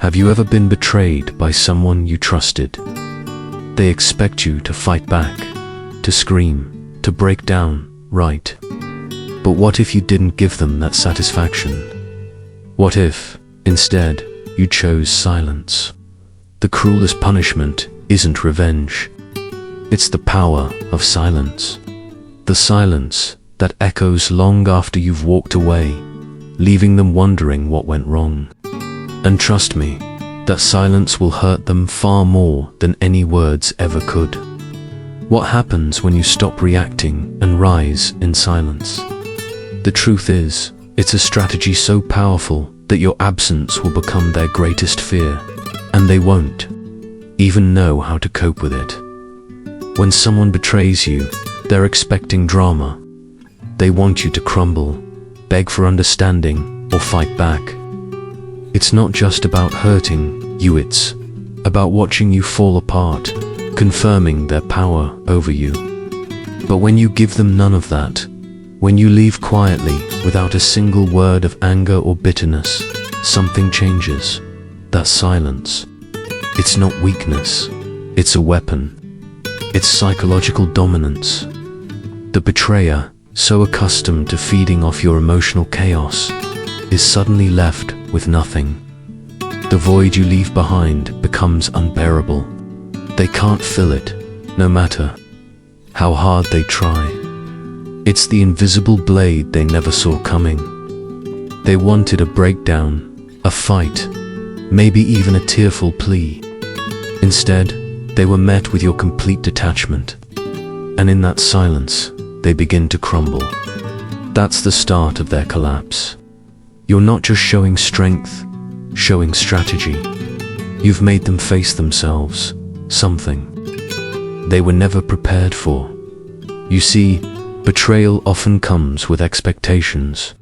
Have you ever been betrayed by someone you trusted? They expect you to fight back, to scream, to break down, right? But what if you didn't give them that satisfaction? What if, instead, you chose silence? The cruelest punishment isn't revenge. It's the power of silence. The silence that echoes long after you've walked away, leaving them wondering what went wrong. And trust me, that silence will hurt them far more than any words ever could. What happens when you stop reacting and rise in silence? The truth is, it's a strategy so powerful that your absence will become their greatest fear, and they won't even know how to cope with it. When someone betrays you, they're expecting drama. They want you to crumble, beg for understanding, or fight back. It's not just about hurting you, it's about watching you fall apart, confirming their power over you. But when you give them none of that, when you leave quietly without a single word of anger or bitterness, something changes. That silence. It's not weakness, it's a weapon. It's psychological dominance. The betrayer, so accustomed to feeding off your emotional chaos, is suddenly left with nothing. The void you leave behind becomes unbearable. They can't fill it, no matter how hard they try. It's the invisible blade they never saw coming. They wanted a breakdown, a fight, maybe even a tearful plea. Instead, they were met with your complete detachment. And in that silence, they begin to crumble. That's the start of their collapse. You're not just showing strength, showing strategy. You've made them face themselves, something they were never prepared for. You see, betrayal often comes with expectations.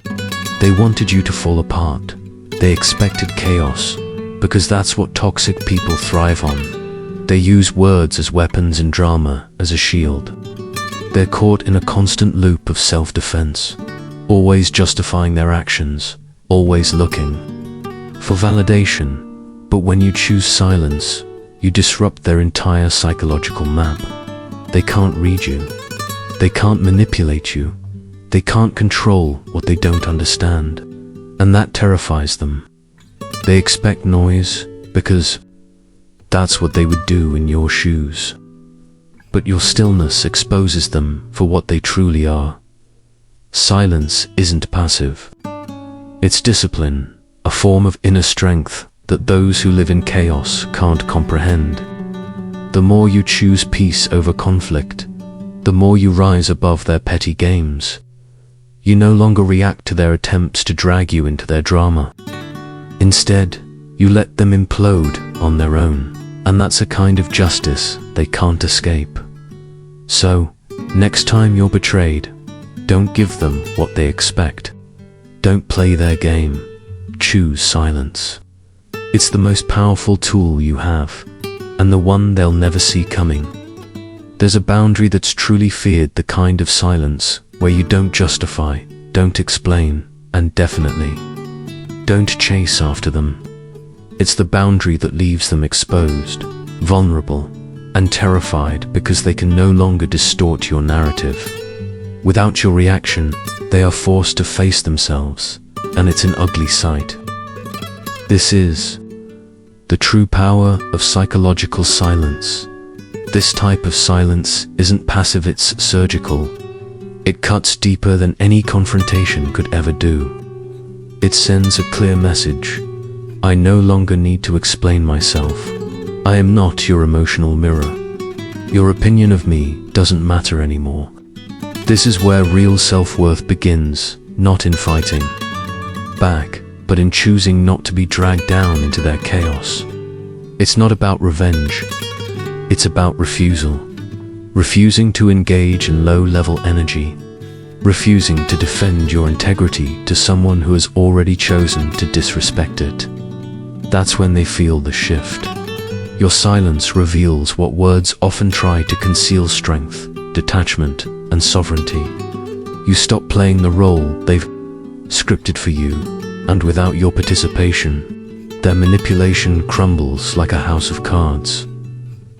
They wanted you to fall apart. They expected chaos, because that's what toxic people thrive on. They use words as weapons and drama as a shield. They're caught in a constant loop of self-defense, always justifying their actions, always looking for validation. But when you choose silence, you disrupt their entire psychological map. They can't read you. They can't manipulate you. They can't control what they don't understand. And that terrifies them. They expect noise because that's what they would do in your shoes. But your stillness exposes them for what they truly are. Silence isn't passive. It's discipline, a form of inner strength that those who live in chaos can't comprehend. The more you choose peace over conflict, the more you rise above their petty games. You no longer react to their attempts to drag you into their drama. Instead, you let them implode on their own, and that's a kind of justice they can't escape. So, next time you're betrayed, don't give them what they expect. Don't play their game. Choose silence. It's the most powerful tool you have, and the one they'll never see coming. There's a boundary that's truly feared, the kind of silence where you don't justify, don't explain, and definitely don't chase after them. It's the boundary that leaves them exposed, vulnerable, and terrified because they can no longer distort your narrative. Without your reaction, they are forced to face themselves, and it's an ugly sight. This is the true power of psychological silence. This type of silence isn't passive, it's surgical. It cuts deeper than any confrontation could ever do. It sends a clear message. I no longer need to explain myself. I am not your emotional mirror. Your opinion of me doesn't matter anymore. This is where real self-worth begins, not in fighting back, but in choosing not to be dragged down into their chaos. It's not about revenge. It's about refusal. Refusing to engage in low-level energy. Refusing to defend your integrity to someone who has already chosen to disrespect it. That's when they feel the shift. Your silence reveals what words often try to conceal: strength, detachment, and sovereignty. You stop playing the role they've scripted for you, and without your participation, their manipulation crumbles like a house of cards.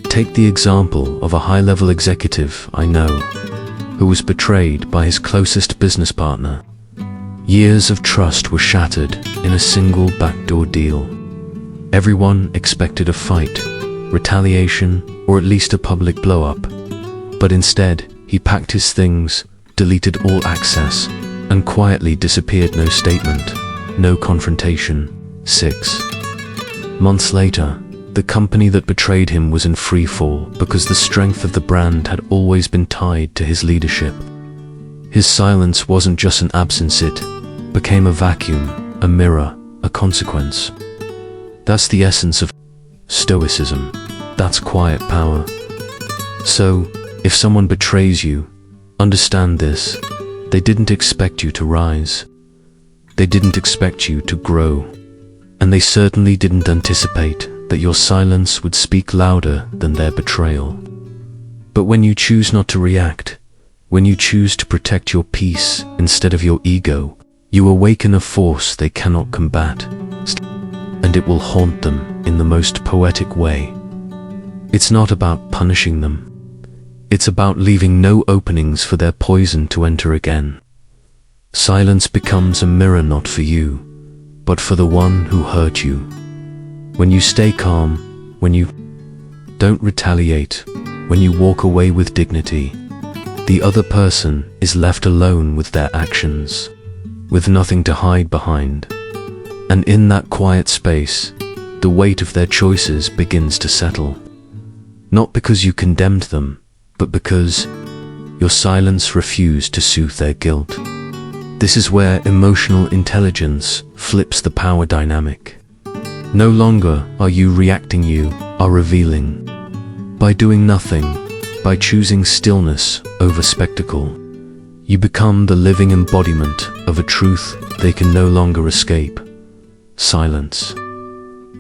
Take the example of a high-level executive I know, who was betrayed by his closest business partner. Years of trust were shattered in a single backdoor deal. Everyone expected a fight, retaliation, or at least a public blow-up. But instead, he packed his things, deleted all access, and quietly disappeared. No statement, no confrontation. 6 months later, the company that betrayed him was in free fall because the strength of the brand had always been tied to his leadership. His silence wasn't just an absence, it became a vacuum, a mirror, a consequence. That's the essence of Stoicism. That's quiet power. So, if someone betrays you, understand this: they didn't expect you to rise. They didn't expect you to grow. And they certainly didn't anticipate that your silence would speak louder than their betrayal. But when you choose not to react, when you choose to protect your peace instead of your ego, you awaken a force they cannot combat, and it will haunt them in the most poetic way. It's not about punishing them. It's about leaving no openings for their poison to enter again. Silence becomes a mirror not for you, but for the one who hurt you. When you stay calm, when you don't retaliate, when you walk away with dignity, the other person is left alone with their actions, with nothing to hide behind. And in that quiet space, the weight of their choices begins to settle. Not because you condemned them, but because your silence refused to soothe their guilt. This is where emotional intelligence flips the power dynamic. No longer are you reacting, you are revealing. By doing nothing, by choosing stillness over spectacle, you become the living embodiment of a truth they can no longer escape. Silence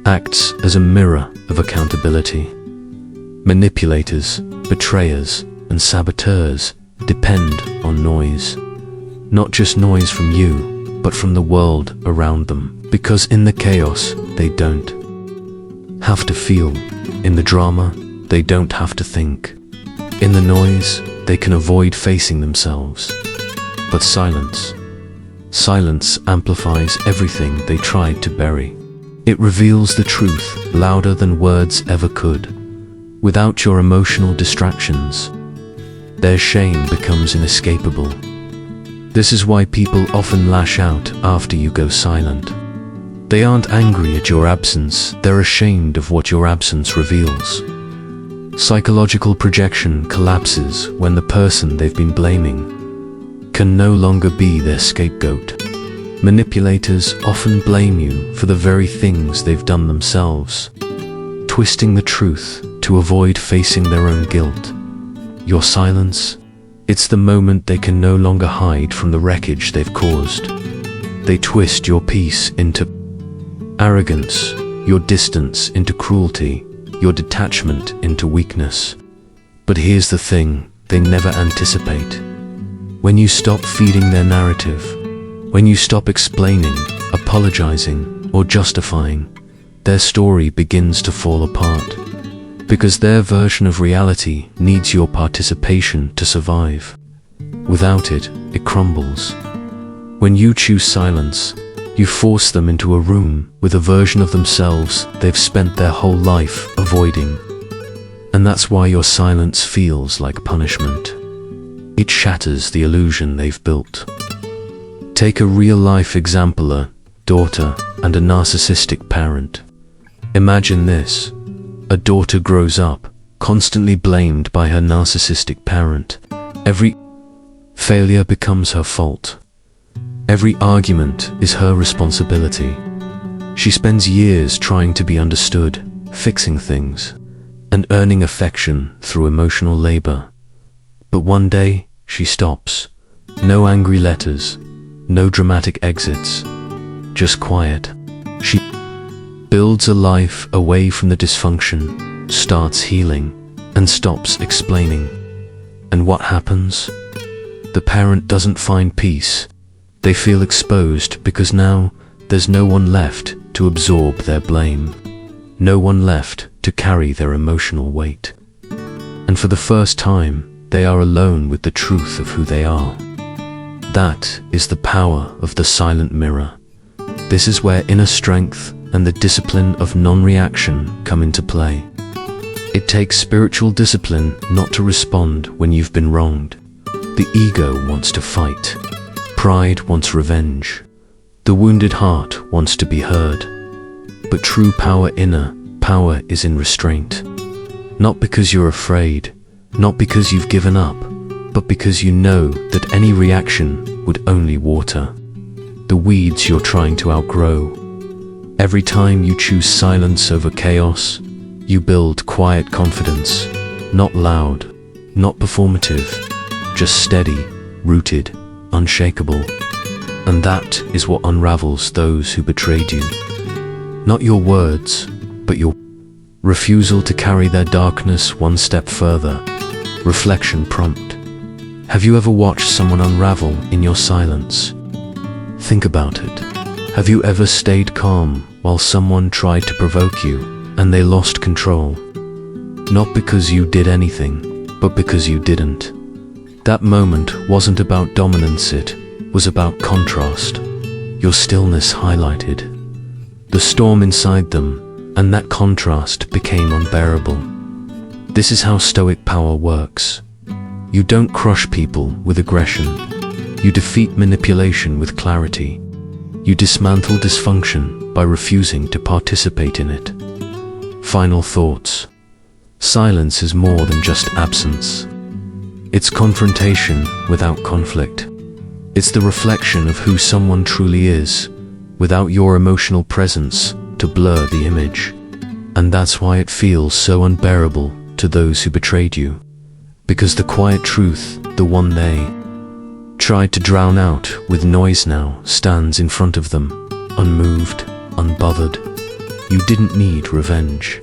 acts as a mirror of accountability. Manipulators, betrayers, and saboteurs depend on noise. Not just noise from you, but from the world around them. Because in the chaos, they don't have to feel. In the drama, they don't have to think. In the noise, they can avoid facing themselves. But silence amplifies everything they tried to bury. It reveals the truth louder than words ever could. Without your emotional distractions, their shame becomes inescapable. This is why people often lash out after you go silent. They aren't angry at your absence, they're ashamed of what your absence reveals. Psychological projection collapses when the person they've been blaming can no longer be their scapegoat. Manipulators often blame you for the very things they've done themselves, twisting the truth to avoid facing their own guilt. Your silence, it's the moment they can no longer hide from the wreckage they've caused. They twist your peace into arrogance, your distance into cruelty, your detachment into weakness. But here's the thing they never anticipate. When you stop feeding their narrative, when you stop explaining, apologizing, or justifying, their story begins to fall apart. Because their version of reality needs your participation to survive. Without it, it crumbles. When you choose silence, you force them into a room with a version of themselves they've spent their whole life avoiding. And that's why your silence feels like punishment. It shatters the illusion they've built. Take a real-life example: a daughter and a narcissistic parent. Imagine this. A daughter grows up, constantly blamed by her narcissistic parent. Every failure becomes her fault. Every argument is her responsibility. She spends years trying to be understood, fixing things, and earning affection through emotional labor. But one day, she stops. No angry letters, no dramatic exits, just quiet. She builds a life away from the dysfunction, starts healing, and stops explaining. And what happens? The parent doesn't find peace. They feel exposed because now there's no one left to absorb their blame, no one left to carry their emotional weight. And for the first time, they are alone with the truth of who they are. That is the power of the silent mirror. This is where inner strength and the discipline of non-reaction come into play. It takes spiritual discipline not to respond when you've been wronged. The ego wants to fight. Pride wants revenge. The wounded heart wants to be heard. But true inner power is in restraint. Not because you're afraid, not because you've given up, but because you know that any reaction would only water the weeds you're trying to outgrow. Every time you choose silence over chaos, you build quiet confidence, not loud, not performative, just steady, rooted, unshakable. And that is what unravels those who betrayed you. Not your words, but your refusal to carry their darkness one step further. Reflection prompt. Have you ever watched someone unravel in your silence? Think about it. Have you ever stayed calm while someone tried to provoke you and they lost control? Not because you did anything, but because you didn't. That moment wasn't about dominance, it was about contrast. Your stillness highlighted the storm inside them, and that contrast became unbearable. This is how Stoic power works. You don't crush people with aggression. You defeat manipulation with clarity. You dismantle dysfunction by refusing to participate in it. Final thoughts. Silence is more than just absence. It's confrontation without conflict. It's the reflection of who someone truly is, without your emotional presence to blur the image. And that's why it feels so unbearable to those who betrayed you. Because the quiet truth, the one they tried to drown out with noise, now stands in front of them, unmoved, unbothered. You didn't need revenge.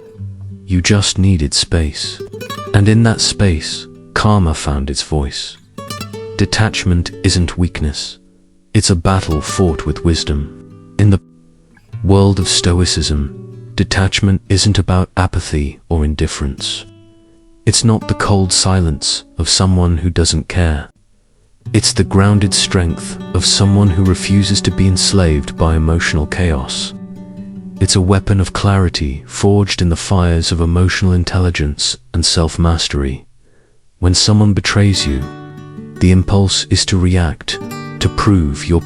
You just needed space. And in that space, karma found its voice. Detachment isn't weakness. It's a battle fought with wisdom. In the world of Stoicism, detachment isn't about apathy or indifference. It's not the cold silence of someone who doesn't care. It's the grounded strength of someone who refuses to be enslaved by emotional chaos. It's a weapon of clarity forged in the fires of emotional intelligence and self-mastery. When someone betrays you, the impulse is to react, to prove your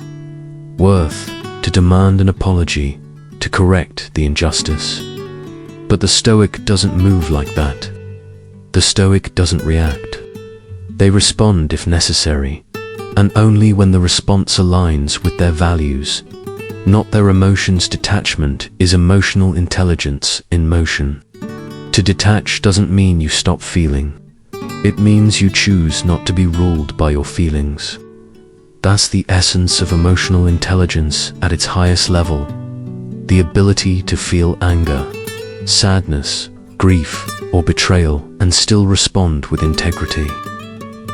worth, to demand an apology, to correct the injustice. But the Stoic doesn't move like that. The Stoic doesn't react. They respond if necessary, and only when the response aligns with their values, not their emotions. Detachment is emotional intelligence in motion. To detach doesn't mean you stop feeling. It means you choose not to be ruled by your feelings. That's the essence of emotional intelligence at its highest level. The ability to feel anger, sadness, grief, or betrayal and still respond with integrity.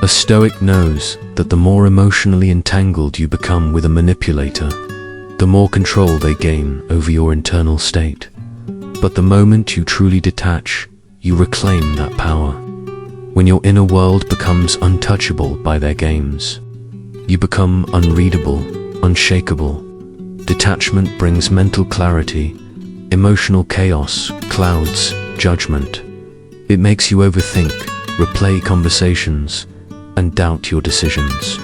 A Stoic knows that the more emotionally entangled you become with a manipulator, the more control they gain over your internal state. But the moment you truly detach, you reclaim that power. When your inner world becomes untouchable by their games, you become unreadable, unshakable. Detachment brings mental clarity, emotional chaos, clouds, judgment. It makes you overthink, replay conversations, and doubt your decisions.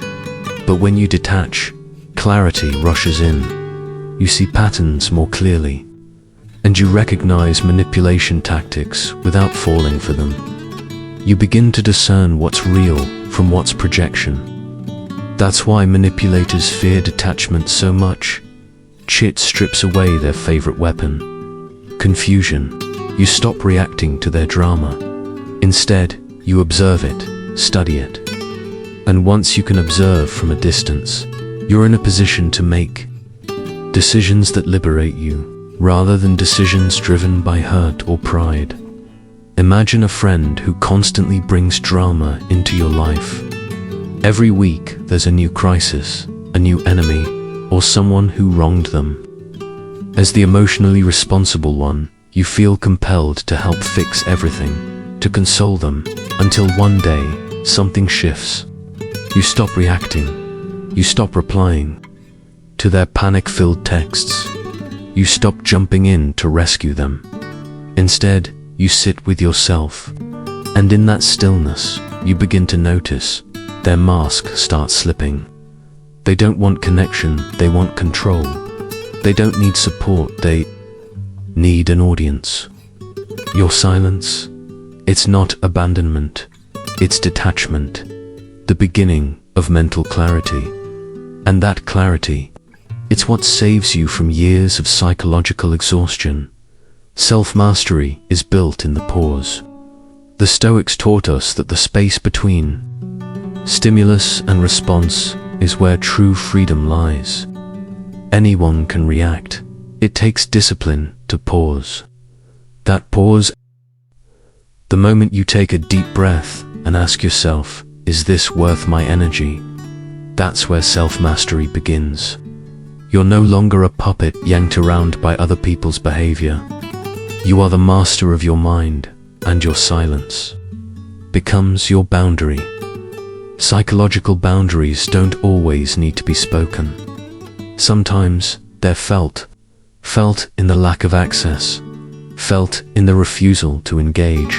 But when you detach, clarity rushes in. You see patterns more clearly, and you recognize manipulation tactics without falling for them. You begin to discern what's real from what's projection. That's why manipulators fear detachment so much. Chit strips away their favorite weapon, confusion. You stop reacting to their drama. Instead, you observe it, study it. And once you can observe from a distance, you're in a position to make decisions that liberate you, rather than decisions driven by hurt or pride. Imagine a friend who constantly brings drama into your life. Every week there's a new crisis, a new enemy, or someone who wronged them. As the emotionally responsible one, you feel compelled to help fix everything, to console them, until one day, something shifts. You stop reacting. You stop replying to their panic-filled texts. You stop jumping in to rescue them. Instead, you sit with yourself, and in that stillness, you begin to notice their mask starts slipping. They don't want connection, they want control. They don't need support, they need an audience. Your silence, it's not abandonment, it's detachment, the beginning of mental clarity. And that clarity, it's what saves you from years of psychological exhaustion. Self-mastery is built in the pause. The Stoics taught us that the space between stimulus and response is where true freedom lies. Anyone can react. It takes discipline to pause. That pause, the moment you take a deep breath and ask yourself, is this worth my energy? That's where self-mastery begins. You're no longer a puppet yanked around by other people's behavior. You are the master of your mind, and your silence becomes your boundary. Psychological boundaries don't always need to be spoken. Sometimes they're felt in the lack of access, felt in the refusal to engage,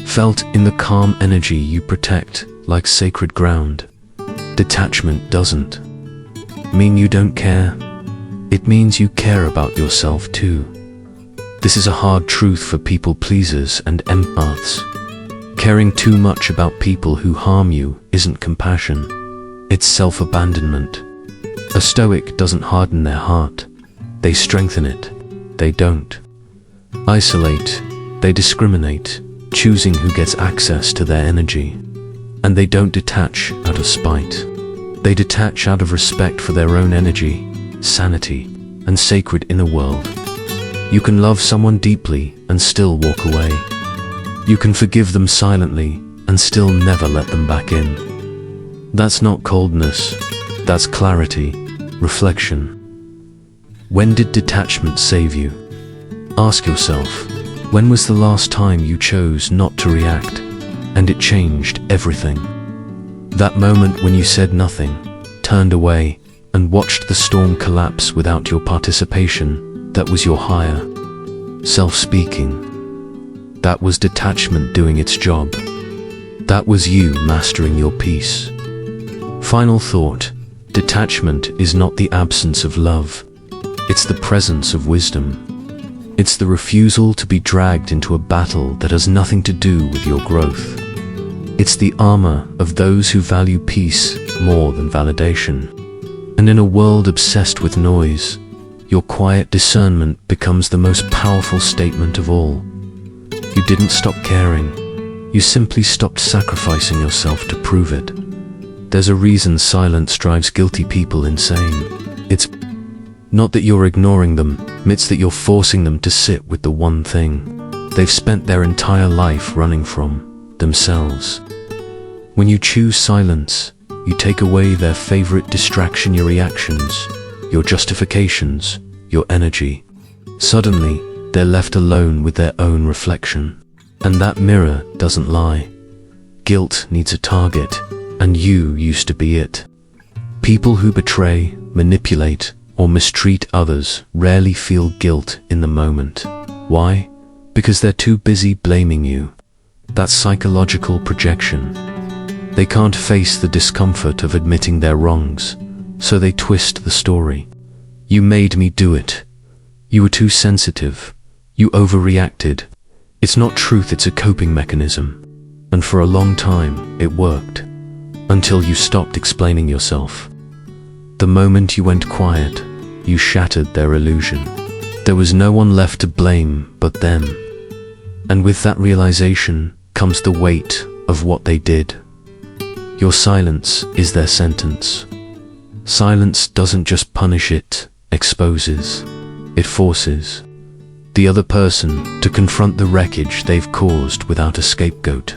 felt in the calm energy you protect like sacred ground. Detachment doesn't mean you don't care. It means you care about yourself too. This is a hard truth for people pleasers and empaths. Caring too much about people who harm you isn't compassion, it's self-abandonment. A Stoic doesn't harden their heart, they strengthen it. They don't isolate, they discriminate, choosing who gets access to their energy. And they don't detach out of spite. They detach out of respect for their own energy, sanity, and sacred inner world. You can love someone deeply and still walk away. You can forgive them silently and still never let them back in. That's not coldness, that's clarity, reflection. When did detachment save you? Ask yourself, when was the last time you chose not to react, and it changed everything? That moment when you said nothing, turned away, and watched the storm collapse without your participation, that was your higher self speaking. That was detachment doing its job. That was you mastering your peace. Final thought, detachment is not the absence of love. It's the presence of wisdom. It's the refusal to be dragged into a battle that has nothing to do with your growth. It's the armor of those who value peace more than validation. And in a world obsessed with noise, your quiet discernment becomes the most powerful statement of all. You didn't stop caring. You simply stopped sacrificing yourself to prove it. There's a reason silence drives guilty people insane. It's not that you're ignoring them, it's that you're forcing them to sit with the one thing they've spent their entire life running from, themselves. When you choose silence, you take away their favorite distraction, your reactions, your justifications, your energy. Suddenly, they're left alone with their own reflection. And that mirror doesn't lie. Guilt needs a target, and you used to be it. People who betray, manipulate, or mistreat others rarely feel guilt in the moment. Why? Because they're too busy blaming you. That's psychological projection. They can't face the discomfort of admitting their wrongs, so they twist the story. You made me do it. You were too sensitive. You overreacted. It's not truth, it's a coping mechanism. And for a long time, it worked. Until you stopped explaining yourself. The moment you went quiet, you shattered their illusion. There was no one left to blame but them. And with that realization comes the weight of what they did. Your silence is their sentence. Silence doesn't just punish, it exposes. It forces the other person to confront the wreckage they've caused without a scapegoat.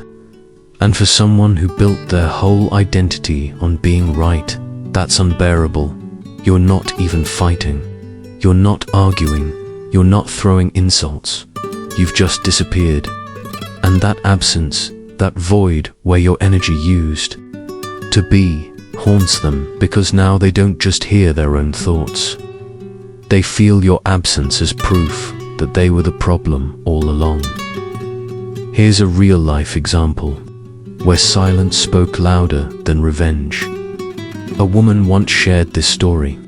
And for someone who built their whole identity on being right, that's unbearable. You're not even fighting. You're not arguing, you're not throwing insults. You've just disappeared. And that absence, that void where your energy used to be, haunts them because now they don't just hear their own thoughts. They feel your absence as proof that they were the problem all along. Here's a real-life example where silence spoke louder than revenge. A woman once shared this story.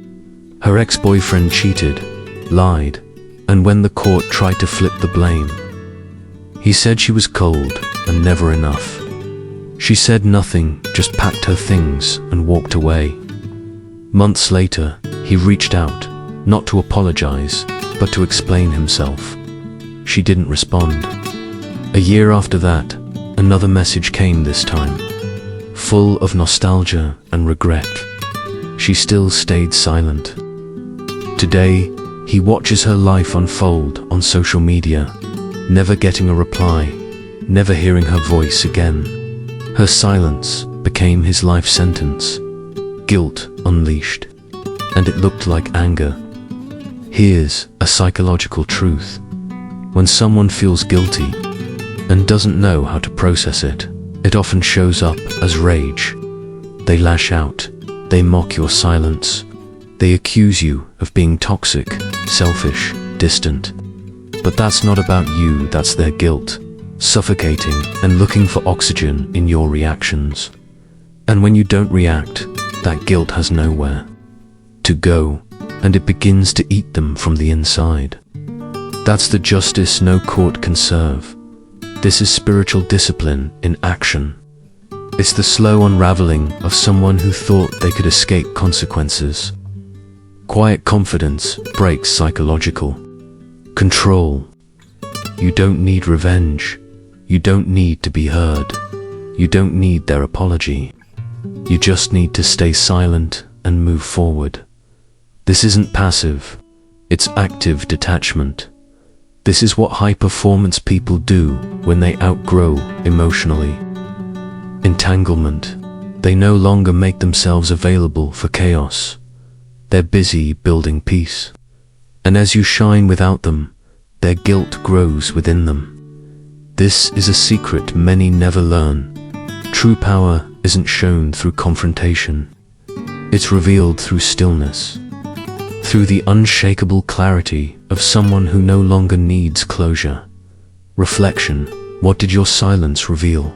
Her ex-boyfriend cheated, lied, and when the court tried to flip the blame, he said she was cold and never enough. She said nothing, just packed her things and walked away. Months later, he reached out, not to apologize, but to explain himself. She didn't respond. A year after that, another message came this time, full of nostalgia and regret. She still stayed silent. Today, he watches her life unfold on social media, never getting a reply, never hearing her voice again. Her silence became his life sentence, guilt unleashed, and it looked like anger. Here's a psychological truth. When someone feels guilty and doesn't know how to process it, it often shows up as rage. They lash out, they mock your silence, they accuse you of being toxic, selfish, distant. But that's not about you, that's their guilt, suffocating and looking for oxygen in your reactions. And when you don't react, that guilt has nowhere to go, and it begins to eat them from the inside. That's the justice no court can serve. This is spiritual discipline in action. It's the slow unraveling of someone who thought they could escape consequences. Quiet confidence breaks psychological control. You don't need revenge. You don't need to be heard. You don't need their apology. You just need to stay silent and move forward. This isn't passive, it's active detachment. This is what high-performance people do when they outgrow emotionally entanglement. They no longer make themselves available for chaos. They're busy building peace. And as you shine without them, their guilt grows within them. This is a secret many never learn. True power isn't shown through confrontation. It's revealed through stillness, through the unshakable clarity of someone who no longer needs closure. Reflection. What did your silence reveal?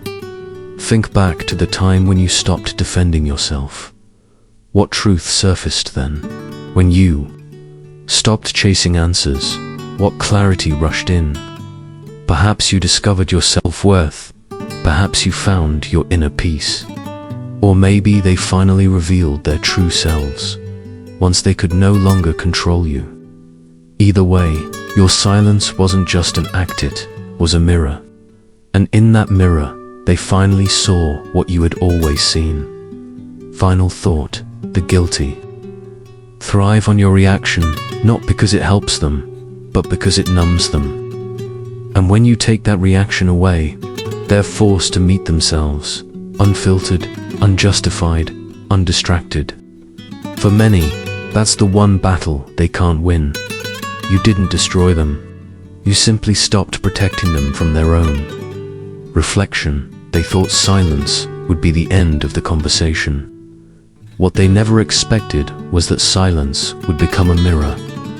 Think back to the time when you stopped defending yourself. What truth surfaced then? When you stopped chasing answers, what clarity rushed in? Perhaps you discovered your self-worth. Perhaps you found your inner peace. Or maybe they finally revealed their true selves, once they could no longer control you. Either way, your silence wasn't just an act, it was a mirror. And in that mirror, they finally saw what you had always seen. Final thought, the guilty thrive on your reaction, not because it helps them, but because it numbs them. And when you take that reaction away, they're forced to meet themselves, unfiltered, unjustified, undistracted. For many, that's the one battle they can't win. You didn't destroy them. You simply stopped protecting them from their own. Reflection. They thought silence would be the end of the conversation. What they never expected was that silence would become a mirror,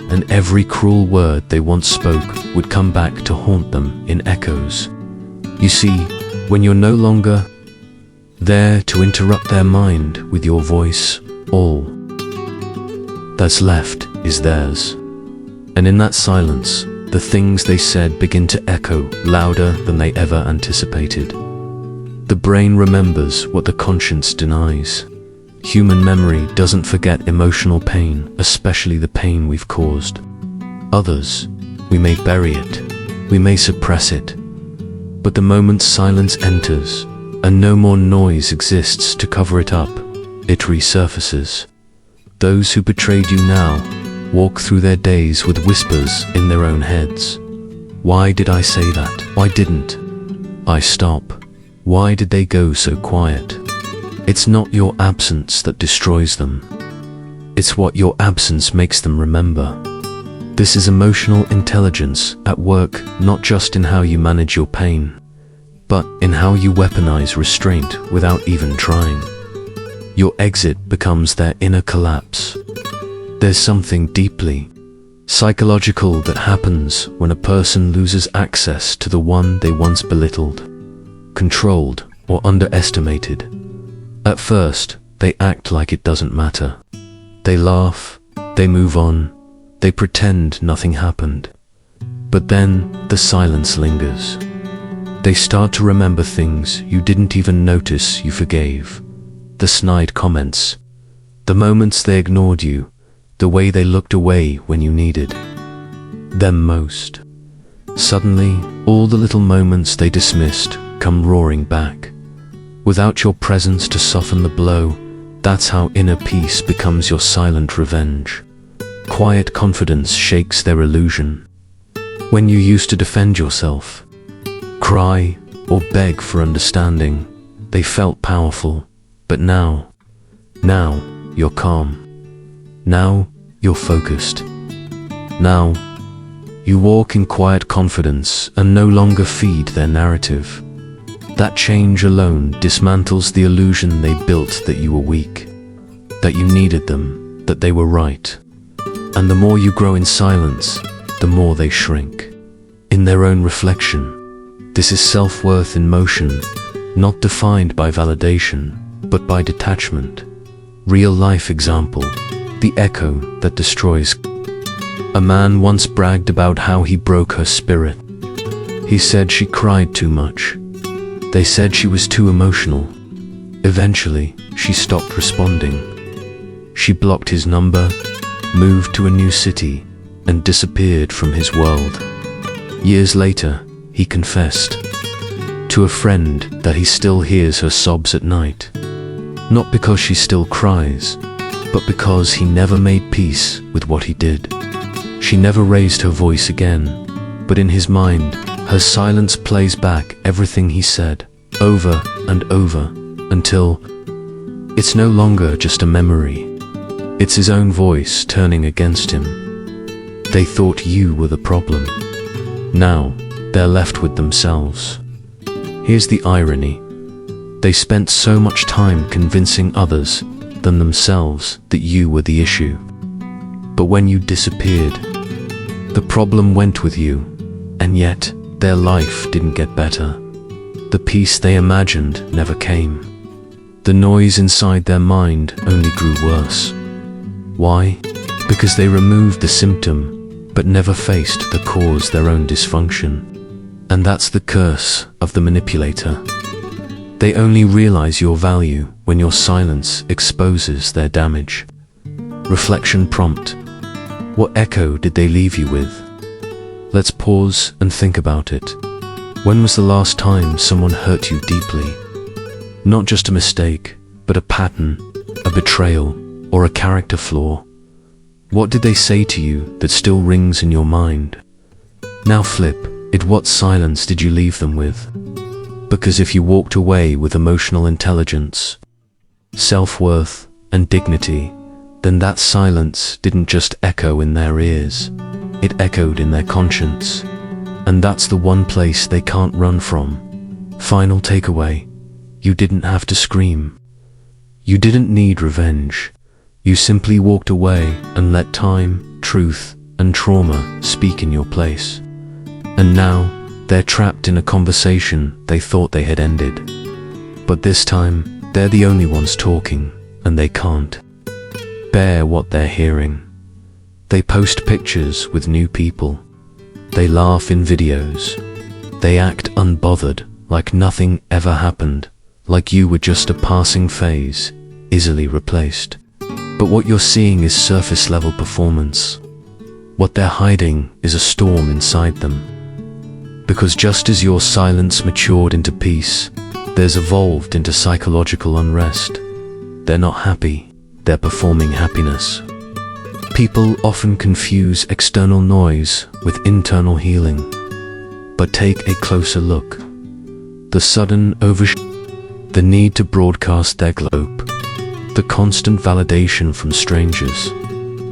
and every cruel word they once spoke would come back to haunt them in echoes. You see, when you're no longer there to interrupt their mind with your voice, all that's left is theirs. And in that silence, the things they said begin to echo louder than they ever anticipated. The brain remembers what the conscience denies. Human memory doesn't forget emotional pain, especially the pain we've caused others. We may bury it, we may suppress it, but the moment silence enters, and no more noise exists to cover it up, it resurfaces. Those who betrayed you now walk through their days with whispers in their own heads. Why did I say that? Why didn't I stop? Why did they go so quiet? It's not your absence that destroys them. It's what your absence makes them remember. This is emotional intelligence at work, not just in how you manage your pain, but in how you weaponize restraint without even trying. Your exit becomes their inner collapse. There's something deeply psychological that happens when a person loses access to the one they once belittled, controlled, or underestimated. At first, they act like it doesn't matter. They laugh, they move on, they pretend nothing happened. But then, the silence lingers. They start to remember things you didn't even notice you forgave. The snide comments, the moments they ignored you, the way they looked away when you needed them most. Suddenly, all the little moments they dismissed come roaring back. Without your presence to soften the blow, that's how inner peace becomes your silent revenge. Quiet confidence shakes their illusion. When you used to defend yourself, cry, or beg for understanding, they felt powerful. But now you're calm. Now you're focused. Now you walk in quiet confidence and no longer feed their narrative. That change alone dismantles the illusion they built that you were weak, that you needed them, that they were right. And the more you grow in silence, the more they shrink. In their own reflection, this is self-worth in motion, not defined by validation, but by detachment. Real-life example, the echo that destroys. A man once bragged about how he broke her spirit. He said she cried too much. They said she was too emotional. Eventually, she stopped responding. She blocked his number, moved to a new city, and disappeared from his world. Years later, he confessed to a friend that he still hears her sobs at night. Not because she still cries, but because he never made peace with what he did. She never raised her voice again, but in his mind, her silence plays back everything he said, over and over, until it's no longer just a memory. It's his own voice turning against him. They thought you were the problem. Now, they're left with themselves. Here's the irony. They spent so much time convincing others than themselves that you were the issue. But when you disappeared, the problem went with you, and yet their life didn't get better. The peace they imagined never came. The noise inside their mind only grew worse. Why? Because they removed the symptom, but never faced the cause, their own dysfunction. And that's the curse of the manipulator. They only realize your value when your silence exposes their damage. Reflection prompt. What echo did they leave you with? Let's pause and think about it. When was the last time someone hurt you deeply? Not just a mistake, but a pattern, a betrayal, or a character flaw. What did they say to you that still rings in your mind? Now flip it. What silence did you leave them with? Because if you walked away with emotional intelligence, self-worth, and dignity, then that silence didn't just echo in their ears, it echoed in their conscience. And that's the one place they can't run from. Final takeaway. You didn't have to scream. You didn't need revenge. You simply walked away and let time, truth, and trauma speak in your place. And now, they're trapped in a conversation they thought they had ended. But this time, they're the only ones talking, and they can't bear what they're hearing. They post pictures with new people. They laugh in videos. They act unbothered, like nothing ever happened, like you were just a passing phase, easily replaced. But what you're seeing is surface-level performance. What they're hiding is a storm inside them. Because just as your silence matured into peace, theirs evolved into psychological unrest. They're not happy, they're performing happiness. People often confuse external noise with internal healing. But take a closer look. The sudden the need to broadcast their globe, the constant validation from strangers.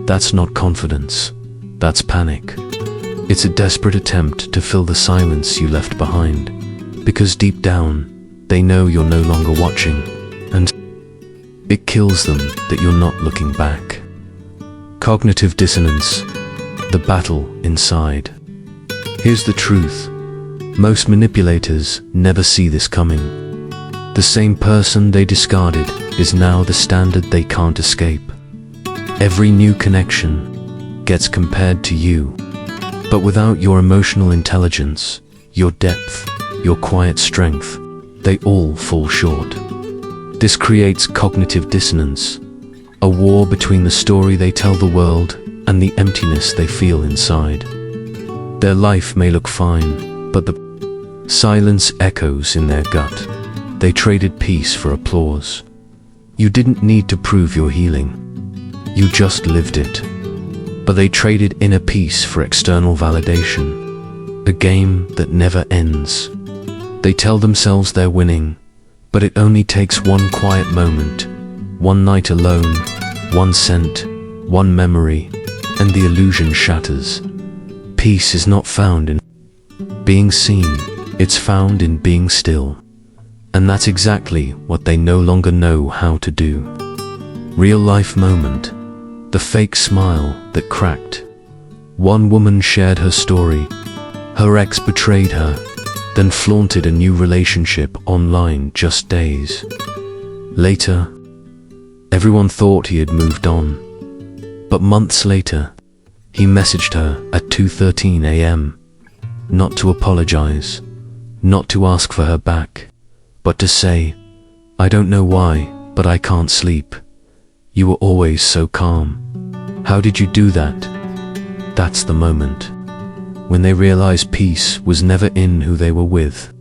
That's not confidence, That's panic. It's a desperate attempt to fill the silence you left behind, because deep down, they know you're no longer watching, and it kills them that you're not looking back. Cognitive dissonance, the battle inside. Here's the truth. Most manipulators never see this coming. The same person they discarded is now the standard they can't escape. Every new connection gets compared to you, but without your emotional intelligence, your depth, your quiet strength, they all fall short. This creates cognitive dissonance, a war between the story they tell the world and the emptiness they feel inside. Their life may look fine, but the silence echoes in their gut. They traded peace for applause. You didn't need to prove your healing. You just lived it. But they traded inner peace for external validation, a game that never ends. They tell themselves they're winning, but it only takes one quiet moment, one night alone, one scent, one memory, and the illusion shatters. Peace is not found in being seen, it's found in being still. And that's exactly what they no longer know how to do. Real life moment. The fake smile that cracked. One woman shared her story. Her ex betrayed her, then flaunted a new relationship online just days later. Everyone thought he had moved on. But months later, he messaged her at 2:13 a.m. Not to apologize, not to ask for her back, but to say, "I don't know why, but I can't sleep. You were always so calm. How did you do that?" That's the moment when they realize peace was never in who they were with.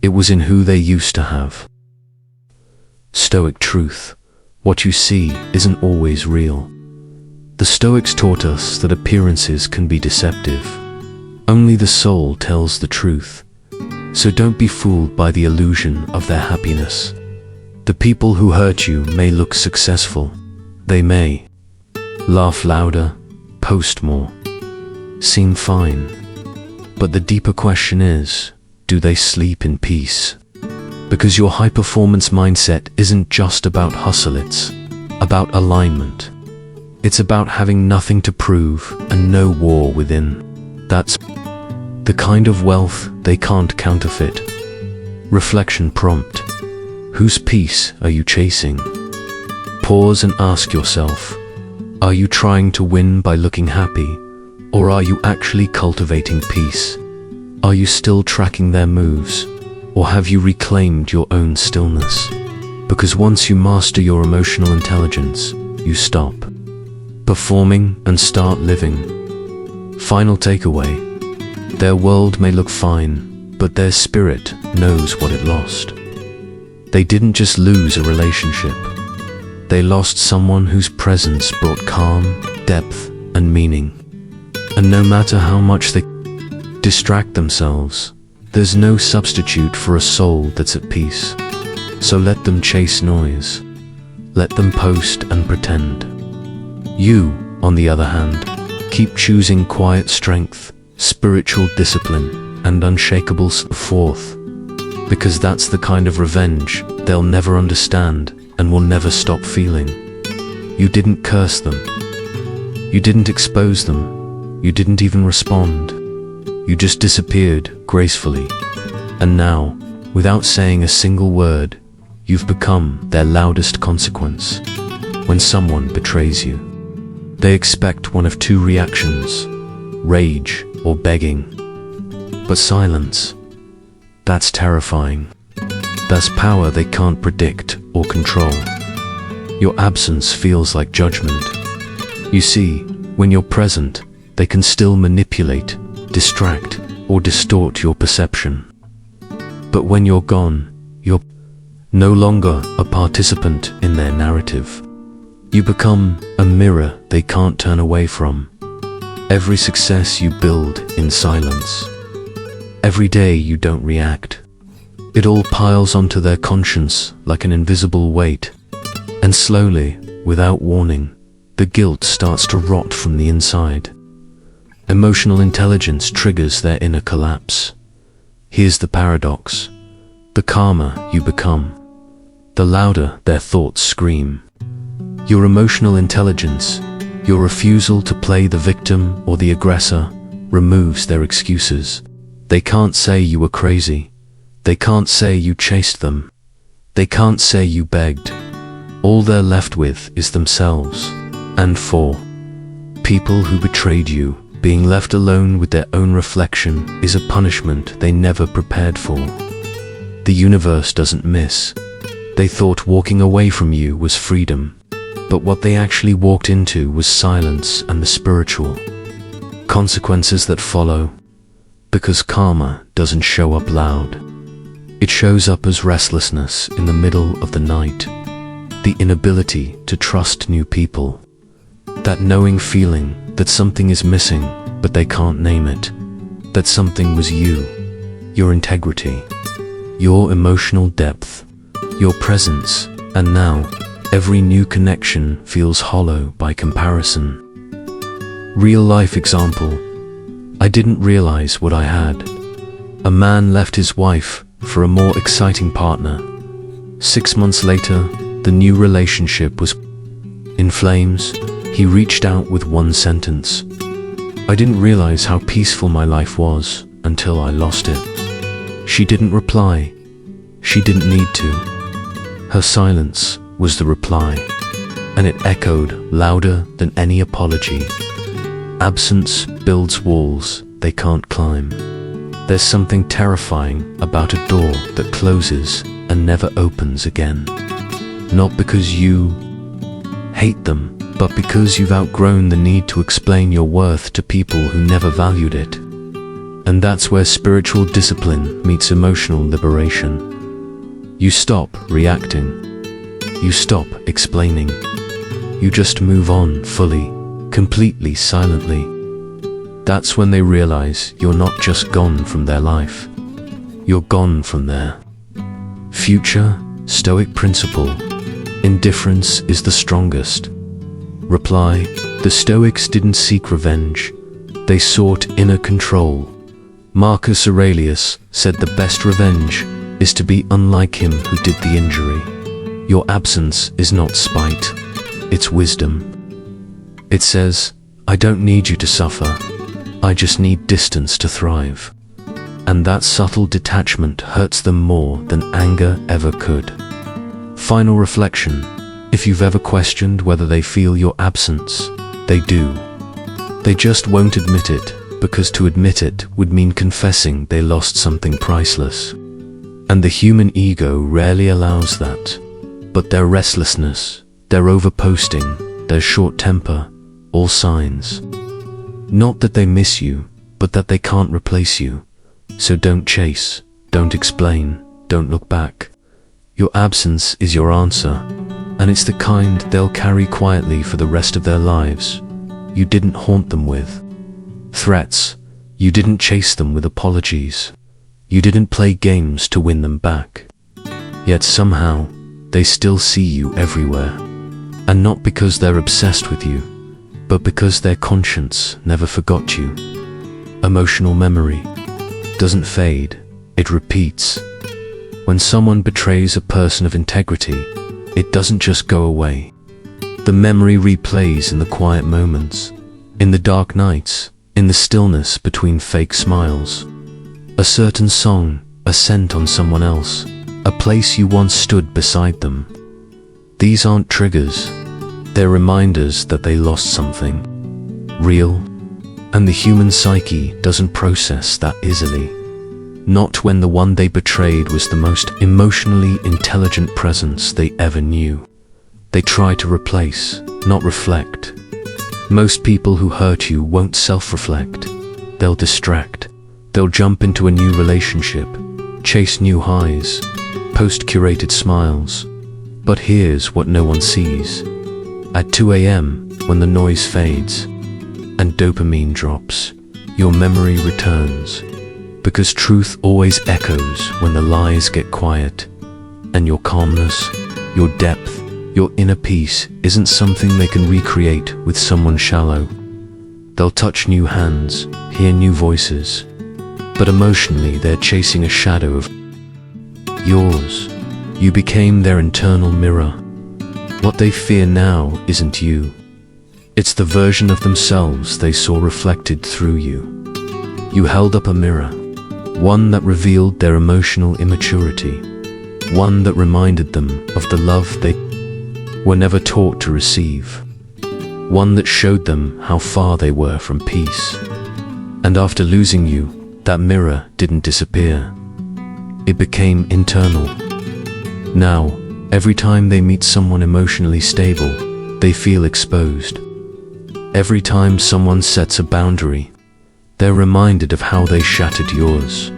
It was in who they used to have. Stoic truth. What you see isn't always real. The Stoics taught us that appearances can be deceptive. Only the soul tells the truth. So don't be fooled by the illusion of their happiness. The people who hurt you may look successful. They may laugh louder, post more, seem fine. But the deeper question is, do they sleep in peace? Because your high-performance mindset isn't just about hustle, it's about alignment. It's about having nothing to prove and no war within. That's the kind of wealth they can't counterfeit. Reflection prompt. Whose peace are you chasing? Pause and ask yourself, are you trying to win by looking happy, or are you actually cultivating peace? Are you still tracking their moves, or have you reclaimed your own stillness? Because once you master your emotional intelligence, you stop performing and start living. Final takeaway. Their world may look fine, but their spirit knows what it lost. They didn't just lose a relationship. They lost someone whose presence brought calm, depth, and meaning. And no matter how much they distract themselves, there's no substitute for a soul that's at peace. So let them chase noise. Let them post and pretend. You, on the other hand, keep choosing quiet strength, spiritual discipline, and unshakable forth. Because that's the kind of revenge they'll never understand and will never stop feeling. You didn't curse them. You didn't expose them. You didn't even respond. You just disappeared gracefully. And now, without saying a single word, you've become their loudest consequence. When someone betrays you, they expect one of two reactions, rage or begging. But silence, that's terrifying. That's power they can't predict or control. Your absence feels like judgment. You see, when you're present, they can still manipulate, distract, or distort your perception. But when you're gone, you're no longer a participant in their narrative. You become a mirror they can't turn away from. Every success you build in silence. Every day you don't react. It all piles onto their conscience like an invisible weight. And slowly, without warning, the guilt starts to rot from the inside. Emotional intelligence triggers their inner collapse. Here's the paradox. The calmer you become, the louder their thoughts scream. Your emotional intelligence, your refusal to play the victim or the aggressor, removes their excuses. They can't say you were crazy. They can't say you chased them. They can't say you begged. All they're left with is themselves. And for people who betrayed you, being left alone with their own reflection is a punishment they never prepared for. The universe doesn't miss. They thought walking away from you was freedom, but what they actually walked into was silence and the spiritual consequences that follow. Because karma doesn't show up loud. It shows up as restlessness in the middle of the night, the inability to trust new people, that knowing feeling that something is missing but they can't name it, that something was you, your integrity, your emotional depth, your presence, and now every new connection feels hollow by comparison. Real life example. I didn't realize what I had. A man left his wife for a more exciting partner. 6 months later, the new relationship was in flames. He reached out with one sentence. I didn't realize how peaceful my life was until I lost it. She didn't reply. She didn't need to. Her silence was the reply, and it echoed louder than any apology. Absence builds walls they can't climb. There's something terrifying about a door that closes and never opens again. Not because you hate them, but because you've outgrown the need to explain your worth to people who never valued it. And that's where spiritual discipline meets emotional liberation. You stop reacting. You stop explaining. You just move on fully, completely, silently. That's when they realize you're not just gone from their life. You're gone from their future. Stoic principle. Indifference is the strongest. Reply. The Stoics didn't seek revenge. They sought inner control. Marcus Aurelius said the best revenge is to be unlike him who did the injury. Your absence is not spite. It's wisdom. It says, I don't need you to suffer. I just need distance to thrive. And that subtle detachment hurts them more than anger ever could. Final reflection. If you've ever questioned whether they feel your absence, they do. They just won't admit it, because to admit it would mean confessing they lost something priceless. And the human ego rarely allows that. But their restlessness, their overposting, their short temper, all signs. Not that they miss you, but that they can't replace you. So don't chase, don't explain, don't look back. Your absence is your answer, and it's the kind they'll carry quietly for the rest of their lives. You didn't haunt them with threats. You didn't chase them with apologies. You didn't play games to win them back. Yet somehow, they still see you everywhere. And not because they're obsessed with you, but because their conscience never forgot you. Emotional memory doesn't fade, it repeats. When someone betrays a person of integrity, it doesn't just go away. The memory replays in the quiet moments, in the dark nights, in the stillness between fake smiles. A certain song, a scent on someone else, a place you once stood beside them. These aren't triggers, they're reminders that they lost something real, and the human psyche doesn't process that easily. Not when the one they betrayed was the most emotionally intelligent presence they ever knew. They try to replace, not reflect. Most people who hurt you won't self-reflect. They'll distract. They'll jump into a new relationship, chase new highs, post curated smiles. But here's what no one sees. At 2 a.m., when the noise fades and dopamine drops, your memory returns. Because truth always echoes when the lies get quiet. And your calmness, your depth, your inner peace isn't something they can recreate with someone shallow. They'll touch new hands, hear new voices, but emotionally they're chasing a shadow of yours. You became their internal mirror. What they fear now isn't you. It's the version of themselves they saw reflected through you. You held up a mirror, one that revealed their emotional immaturity, one that reminded them of the love they were never taught to receive, one that showed them how far they were from peace. And after losing you, that mirror didn't disappear. It became internal. Now, every time they meet someone emotionally stable, they feel exposed. Every time someone sets a boundary, they're reminded of how they shattered yours.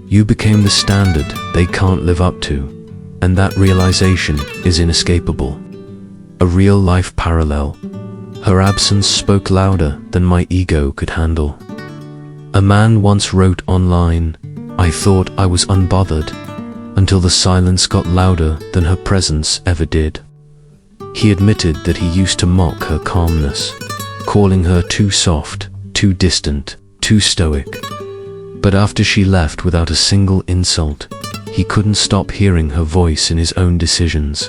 You became the standard they can't live up to, and that realization is inescapable. A real-life parallel. Her absence spoke louder than my ego could handle. A man once wrote online, "I thought I was unbothered, until the silence got louder than her presence ever did." He admitted that he used to mock her calmness, calling her too soft, too distant, too stoic. But after she left without a single insult, he couldn't stop hearing her voice in his own decisions.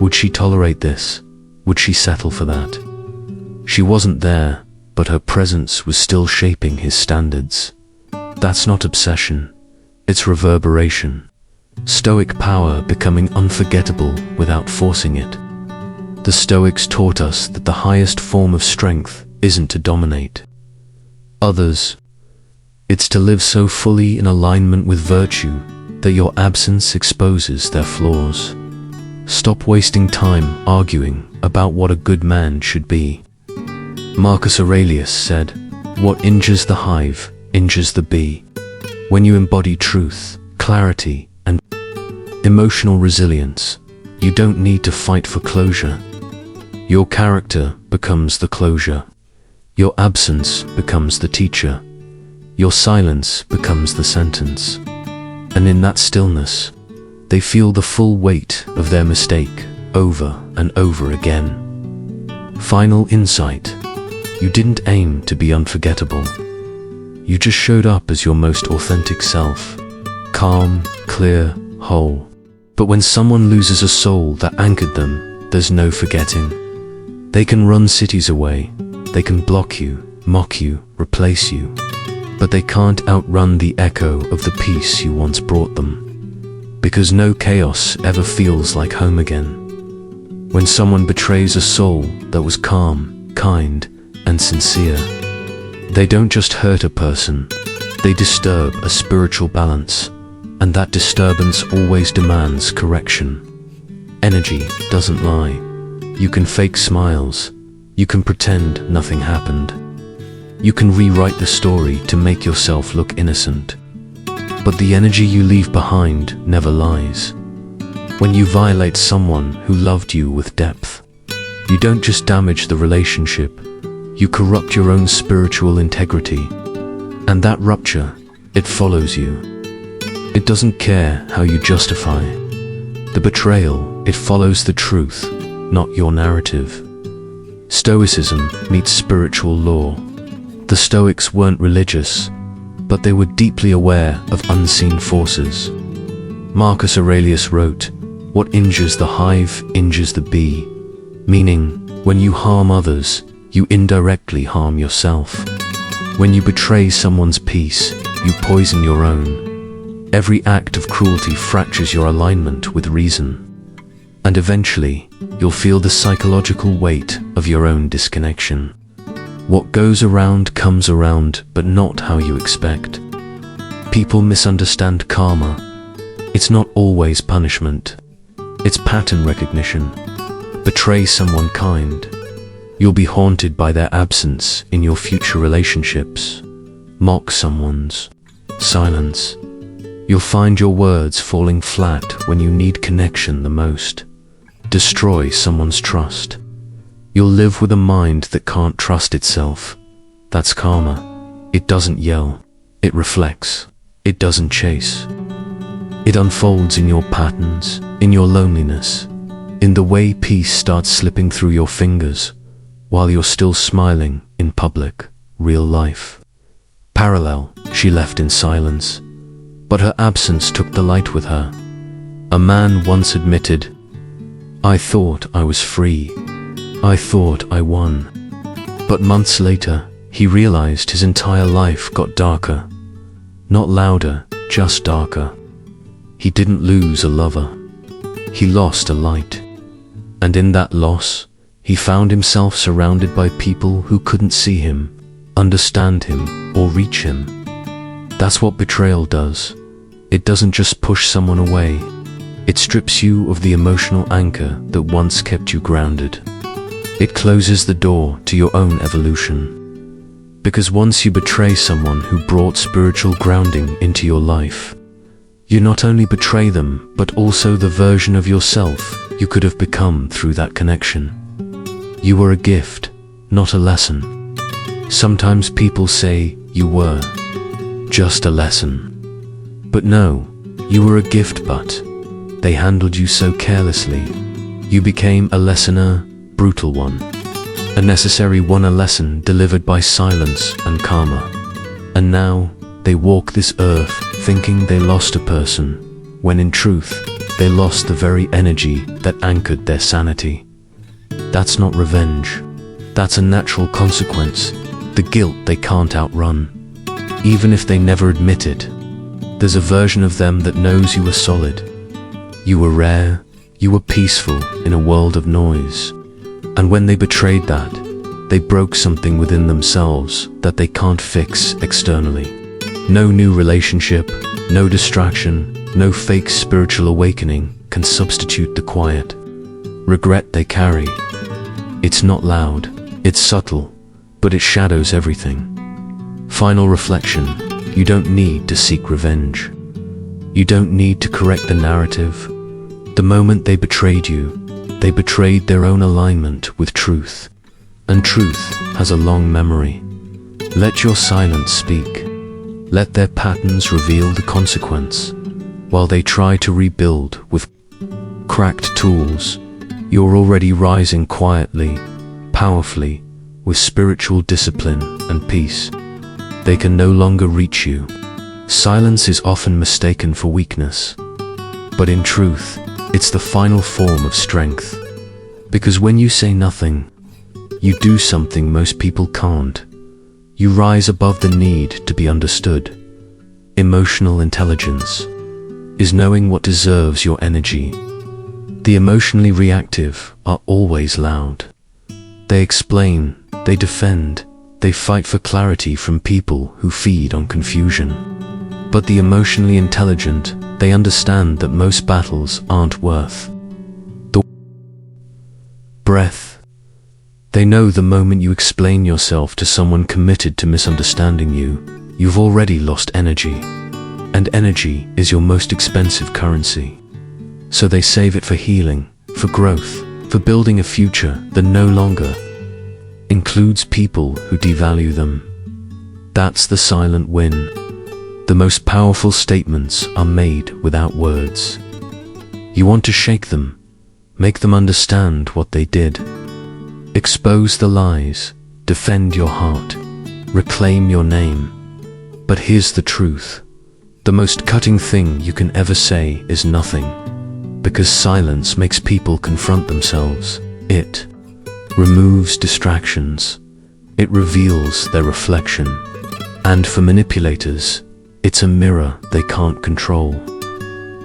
Would she tolerate this? Would she settle for that? She wasn't there, but her presence was still shaping his standards. That's not obsession, it's reverberation. Stoic power becoming unforgettable without forcing it. The Stoics taught us that the highest form of strength isn't to dominate others. It's to live so fully in alignment with virtue that your absence exposes their flaws. Stop wasting time arguing about what a good man should be. Marcus Aurelius said, "What injures the hive, injures the bee." When you embody truth, clarity, and emotional resilience, you don't need to fight for closure. Your character becomes the closure. Your absence becomes the teacher. Your silence becomes the sentence. And in that stillness, they feel the full weight of their mistake over and over again. Final insight. You didn't aim to be unforgettable. You just showed up as your most authentic self. Calm, clear, whole. But when someone loses a soul that anchored them, there's no forgetting. They can run cities away. They can block you, mock you, replace you. But they can't outrun the echo of the peace you once brought them. Because no chaos ever feels like home again. When someone betrays a soul that was calm, kind, and sincere, they don't just hurt a person, they disturb a spiritual balance, and that disturbance always demands correction. Energy doesn't lie. You can fake smiles. You can pretend nothing happened. You can rewrite the story to make yourself look innocent. But the energy you leave behind never lies. When you violate someone who loved you with depth, you don't just damage the relationship, you corrupt your own spiritual integrity. And that rupture, it follows you. It doesn't care how you justify the betrayal, it follows the truth, not your narrative. Stoicism meets spiritual law. The Stoics weren't religious, but they were deeply aware of unseen forces. Marcus Aurelius wrote, "What injures the hive injures the bee," meaning, when you harm others, you indirectly harm yourself. When you betray someone's peace, you poison your own. Every act of cruelty fractures your alignment with reason. And eventually, you'll feel the psychological weight of your own disconnection. What goes around comes around, but not how you expect. People misunderstand karma. It's not always punishment. It's pattern recognition. Betray someone kind. You'll be haunted by their absence in your future relationships. Mock someone's silence. You'll find your words falling flat when you need connection the most. Destroy someone's trust. You'll live with a mind that can't trust itself. That's karma. It doesn't yell. It reflects. It doesn't chase. It unfolds in your patterns, in your loneliness, in the way peace starts slipping through your fingers while you're still smiling in in public, real life. Parallel, she left in silence, but her absence took the light with her. A man once admitted, "I thought I was free. I thought I won." But months later, he realized his entire life got darker. Not louder, just darker. He didn't lose a lover. He lost a light. And in that loss, he found himself surrounded by people who couldn't see him, understand him, or reach him. That's what betrayal does. It doesn't just push someone away. It strips you of the emotional anchor that once kept you grounded. It closes the door to your own evolution. Because once you betray someone who brought spiritual grounding into your life, you not only betray them, but also the version of yourself you could have become through that connection. You were a gift, not a lesson. Sometimes people say you were just a lesson. But no, you were a gift, but they handled you so carelessly. You became a lessoner, brutal one. A necessary one, a lesson delivered by silence and karma. And now, they walk this earth thinking they lost a person, when in truth, they lost the very energy that anchored their sanity. That's not revenge. That's a natural consequence, the guilt they can't outrun. Even if they never admit it, there's a version of them that knows you were solid. You were rare, you were peaceful in a world of noise. And when they betrayed that, they broke something within themselves that they can't fix externally. No new relationship, no distraction, no fake spiritual awakening can substitute the quiet regret they carry. It's not loud, it's subtle, but it shadows everything. Final reflection, you don't need to seek revenge. You don't need to correct the narrative. The moment they betrayed you, they betrayed their own alignment with truth. And truth has a long memory. Let your silence speak. Let their patterns reveal the consequence. While they try to rebuild with cracked tools, you're already rising quietly, powerfully, with spiritual discipline and peace. They can no longer reach you. Silence is often mistaken for weakness. But in truth, it's the final form of strength. Because when you say nothing, you do something most people can't. You rise above the need to be understood. Emotional intelligence is knowing what deserves your energy. The emotionally reactive are always loud. They explain, they defend, they fight for clarity from people who feed on confusion. But the emotionally intelligent, they understand that most battles aren't worth the breath. They know the moment you explain yourself to someone committed to misunderstanding you, you've already lost energy. And energy is your most expensive currency. So they save it for healing, for growth, for building a future that no longer includes people who devalue them. That's the silent win. The most powerful statements are made without words. You want to shake them, make them understand what they did. Expose the lies, defend your heart, reclaim your name. But here's the truth. The most cutting thing you can ever say is nothing. Because silence makes people confront themselves. It removes distractions. It reveals their reflection. And for manipulators, it's a mirror they can't control.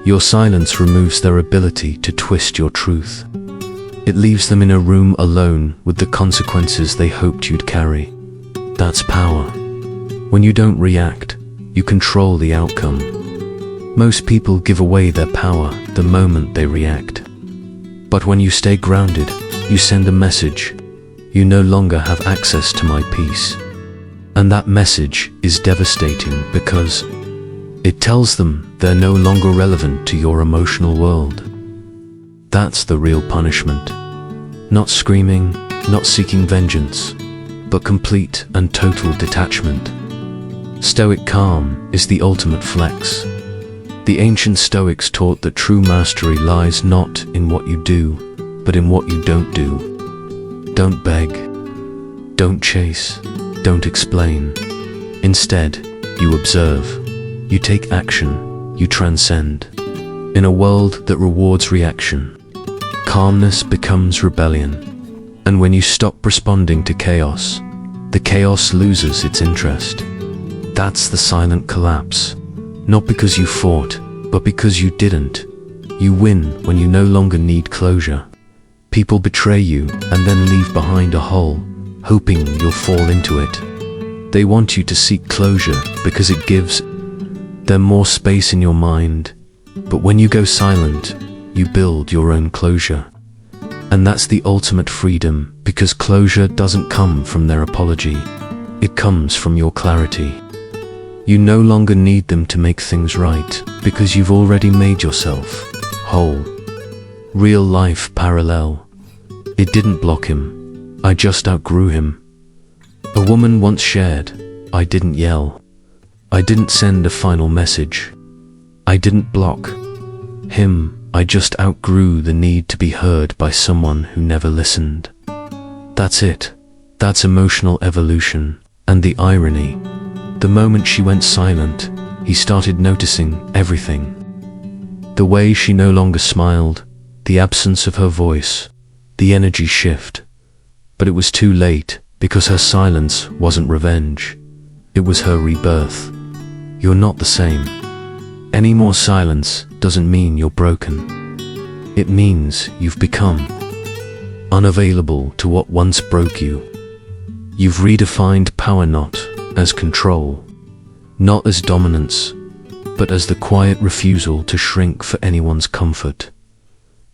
Your silence removes their ability to twist your truth. It leaves them in a room alone with the consequences they hoped you'd carry. That's power. When you don't react, you control the outcome. Most people give away their power the moment they react. But when you stay grounded, you send a message. You no longer have access to my peace. And that message is devastating because it tells them they're no longer relevant to your emotional world. That's the real punishment. Not screaming, not seeking vengeance, but complete and total detachment. Stoic calm is the ultimate flex. The ancient Stoics taught that true mastery lies not in what you do, but in what you don't do. Don't beg. Don't chase, don't explain. Instead, you observe, you take action, you transcend. In a world that rewards reaction, calmness becomes rebellion. And when you stop responding to chaos, the chaos loses its interest. That's the silent collapse. Not because you fought, but because you didn't. You win when you no longer need closure. People betray you and then leave behind a hole, hoping you'll fall into it. They want you to seek closure because it gives them more space in your mind. But when you go silent, you build your own closure. And that's the ultimate freedom, because closure doesn't come from their apology. It comes from your clarity. You no longer need them to make things right, because you've already made yourself whole. Real life parallel. It didn't block him. I just outgrew him. A woman once shared, I didn't yell. I didn't send a final message. I didn't block him. I just outgrew the need to be heard by someone who never listened. That's it. That's emotional evolution. And the irony, the moment she went silent, he started noticing everything. The way she no longer smiled, the absence of her voice, the energy shift. But it was too late, because her silence wasn't revenge. It was her rebirth. You're not the same. Any more silence doesn't mean you're broken. It means you've become unavailable to what once broke you. You've redefined power not as control, not as dominance, but as the quiet refusal to shrink for anyone's comfort.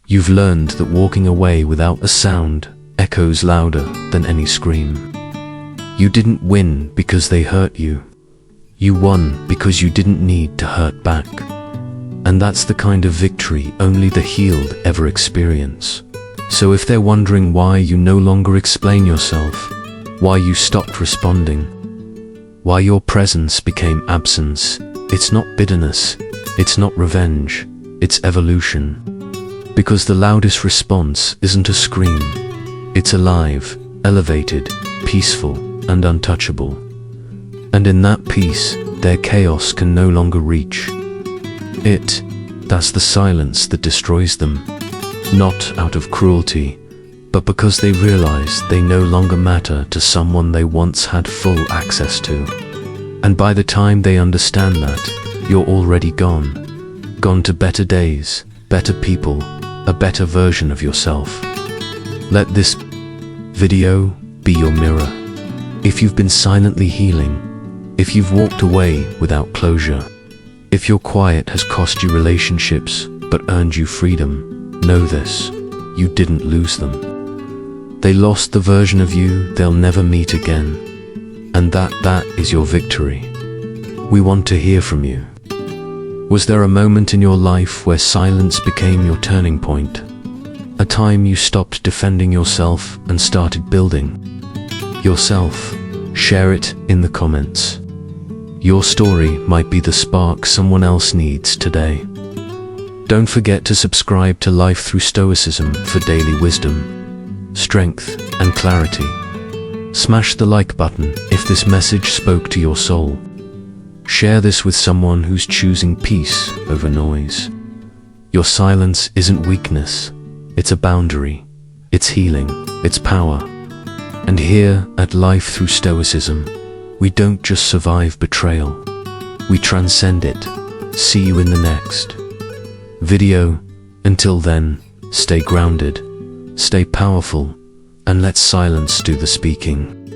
You've learned that walking away without a sound echoes louder than any scream. You didn't win because they hurt you. You won because you didn't need to hurt back. And that's the kind of victory only the healed ever experience. So if they're wondering why you no longer explain yourself, why you stopped responding, why your presence became absence, it's not bitterness, it's not revenge, it's evolution. Because the loudest response isn't a scream. It's alive, elevated, peaceful, and untouchable. And in that peace, their chaos can no longer reach. That's the silence that destroys them. Not out of cruelty, but because they realize they no longer matter to someone they once had full access to. And by the time they understand that, you're already gone. Gone to better days, better people, a better version of yourself. Let this video be your mirror. If you've been silently healing, if you've walked away without closure, if your quiet has cost you relationships but earned you freedom, know this, you didn't lose them. They lost the version of you they'll never meet again. And that is your victory. We want to hear from you. Was there a moment in your life where silence became your turning point? A time you stopped defending yourself and started building yourself? Share it in the comments. Your story might be the spark someone else needs today. Don't forget to subscribe to Life Through Stoicism for daily wisdom, strength, and clarity. Smash the like button if this message spoke to your soul. Share this with someone who's choosing peace over noise. Your silence isn't weakness, it's a boundary, it's healing, it's power. And here at Life Through Stoicism, we don't just survive betrayal, we transcend it. See you in the next video. Until then, stay grounded, stay powerful, and let silence do the speaking.